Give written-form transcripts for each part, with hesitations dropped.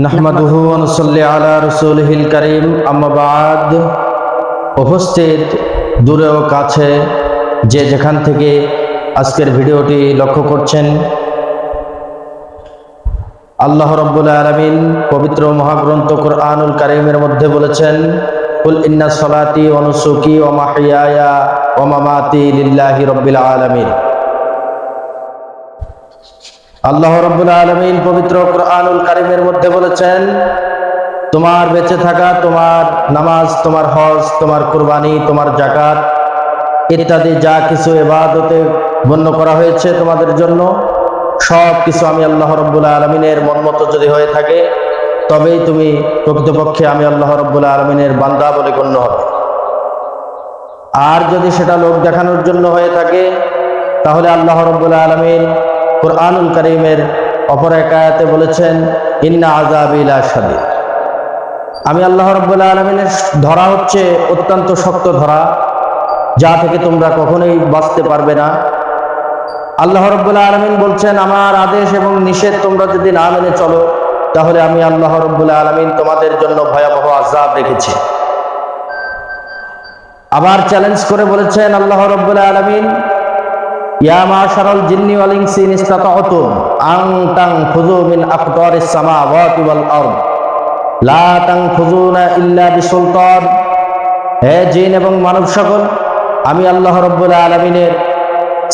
নাহমাদুহু ওয়া নুসাল্লি আলা রাসূলিহিল কারীম, আম্মা বা'দ। উপস্থিত দূরে ও কাছে যে যেখান থেকে আজকের ভিডিওটি লক্ষ্য করছেন, আল্লাহ রাব্বুল আলামিন পবিত্র মহাগ্রন্থ কুরআনুল কারীমের মধ্যে বলেছেন, কুল ইন্না সলাতি ওয়া নুসুকি ওয়া মাহইয়ায়া ওয়া মামাতি লিল্লাহি রাব্বিল আলামিন। আল্লাহ রাব্বুল আলামিন পবিত্র কুরআনুল কারীমের মধ্যে বলেছেন, তোমার বেঁচে থাকা, তোমার নামাজ, তোমার হজ, তোমার কুরবানি, তোমার যাকাত ইত্যাদি যা কিছু ইবাদতে গণ্য করা হয়েছে তোমাদের জন্য, সব কিছু আমি আল্লাহ রাব্বুল আলামিনের মন মতো যদি হয়ে থাকে, তবেই তুমি প্রকৃতপক্ষে আমি আল্লাহ রাব্বুল আলামিনের বান্দা বলে গণ্য হবে। আর যদি সেটা লোক দেখানোর জন্য হয়ে থাকে, তাহলে আল্লাহ রাব্বুল আলামিন কুরআনুল কারীমের অপর এক আয়াতে বলেছেন, ইন্না আযাবি লাশাদীদ। আমি আল্লাহ রাব্বুল আলামিনের ধরা হচ্ছে অত্যন্ত শক্ত ধরা, যা থেকে তোমরা কখনোই বাঁচতে পারবে না। আল্লাহ রাব্বুল আলামিন বলছেন, আমার আদেশ এবং নিষেধ তোমরা যদি না মেনে চলো, তাহলে আমি আল্লাহ রাব্বুল আলামিন তোমাদের জন্য ভয়াবহ আযাব রেখেছি। আবার চ্যালেঞ্জ করে বলেছেন আল্লাহ রাব্বুল আলামিন, ইয়া মাশারাল জিন্নি ওয়াল ইনসি ইন ইসতাতা'তুম আন তানফুযু মিন আকতারিস সামাওয়াতি ওয়াল আরদ লা তানফুযুনা ইল্লা বিসুলতান। হে জিন এবং মানব সকল, আমি আল্লাহ রাব্বুল আলামিনের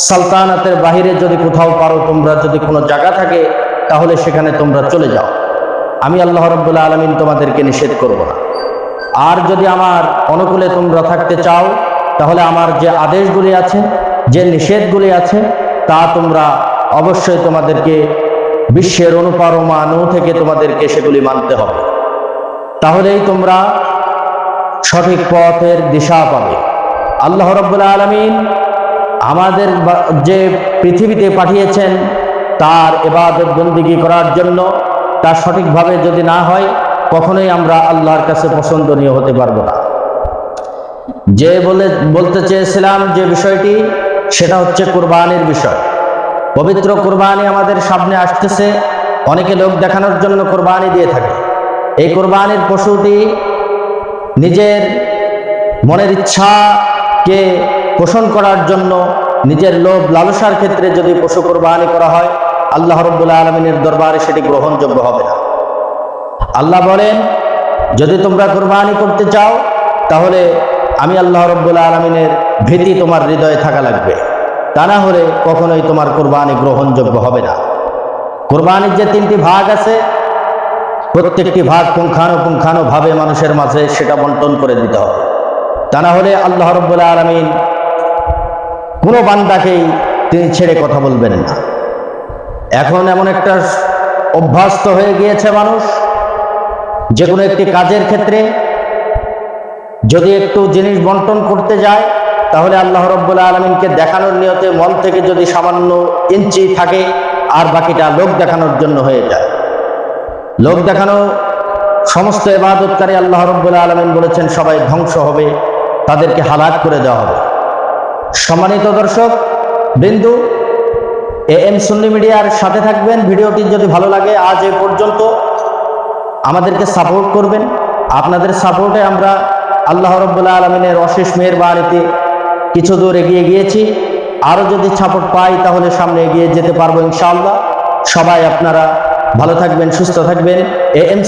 সালতানাতের বাহিরে যদি কোথাও পারো, তোমরা যদি কোনো জায়গা থাকে, তাহলে সেখানে তোমরা চলে যাও। আমি আল্লাহ রাব্বুল আলামিন তোমাদেরকে নিষেধ করব না। আর যদি আমার অনুকূলে তোমরা থাকতে চাও, তাহলে আমার যে আদেশগুলি আছে, যে নিষেধগুলি আছে, তা তোমরা অবশ্যই তোমাদেরকে বিশ্বের অনুপরমাণু থেকে তোমাদেরকে সেগুলি মানতে হবে। তাহলেই তোমরা সঠিক পথের দিশা পাবে। আল্লাহ রাব্বুল আলামিন আমাদের যে পৃথিবীতে পাঠিয়েছেন তার ইবাদত বন্দেগী করার জন্য, তা সঠিকভাবে যদি না হয়, কখনোই আমরা আল্লাহর কাছে পছন্দনীয় হতে পারবো না। যে বলতে চেয়েছিলাম যে বিষয়টি, সেটা হচ্ছে কুরবানির বিষয়। পবিত্র কুরবানি আমাদের সামনে আসতেছে। অনেকে লোক দেখানোর জন্য কুরবানি দিয়ে থাকে। এই কুরবানির পশুটি নিজের মনের ইচ্ছাকে পোষণ করার জন্য, নিজের লোভ লালসার ক্ষেত্রে যদি পশু কুরবানি করা হয়, আল্লাহ রাব্বুল আলামিনের দরবারে সেটি গ্রহণযোগ্য হবে না। আল্লাহ বলেন, যদি তোমরা কুরবানি করতে চাও, তাহলে আমি আল্লাহ রাব্বুল আলামিনের ভীতি তোমার হৃদয়ে থাকা লাগবে, তা না হলে কখনোই তোমার কুরবানি গ্রহণযোগ্য হবে না। কুরবানির যে তিনটি ভাগ আছে, প্রত্যেকটি ভাগ পুঙ্খানুপুঙ্খানুভাবে মানুষের মাঝে সেটা বন্টন করে দিতে হবে, তা না হলে আল্লাহ রাব্বুল আলামিন কোনো বান্দাকেই তিনি ছেড়ে কথা বলবেন না। এখন এমন একটা অভ্যস্ত হয়ে গিয়েছে মানুষ, যে কোনো একটি কাজের ক্ষেত্রে যদি একটু জিনিস বন্টন করতে যায়, তাহলে আল্লাহ রাব্বুল আলামিনকে দেখানোর নিয়তে মন থেকে যদি সামান্য ইঞ্চি থাকে, আর বাকিটা লোক দেখানোর জন্য হয়ে যায়। লোক দেখানো সমস্ত ইবাদতকারী আল্লাহ রাব্বুল আলামিন বলেছেন সবাই ধ্বংস হবে, তাদেরকে হালাক করে দেওয়া হবে। সম্মানিত দর্শক বিন্দু, AM সুন্নি মিডিয়ার সাথে থাকবেন। ভিডিওটি যদি ভালো লাগে, আজ এ পর্যন্ত আমাদেরকে সাপোর্ট করবেন। আপনাদের সাপোর্টে আমরা আল্লাহ রাব্বুল আলামিনের অশেষ মেহেরবানিতে কিছু দূর এগিয়ে গিয়েছি। আরও যদি সাপোর্ট পাই, তাহলে সামনে এগিয়ে যেতে পারবো ইনশাআল্লাহ। সবাই আপনারা ভালো থাকবেন, সুস্থ থাকবেন। AM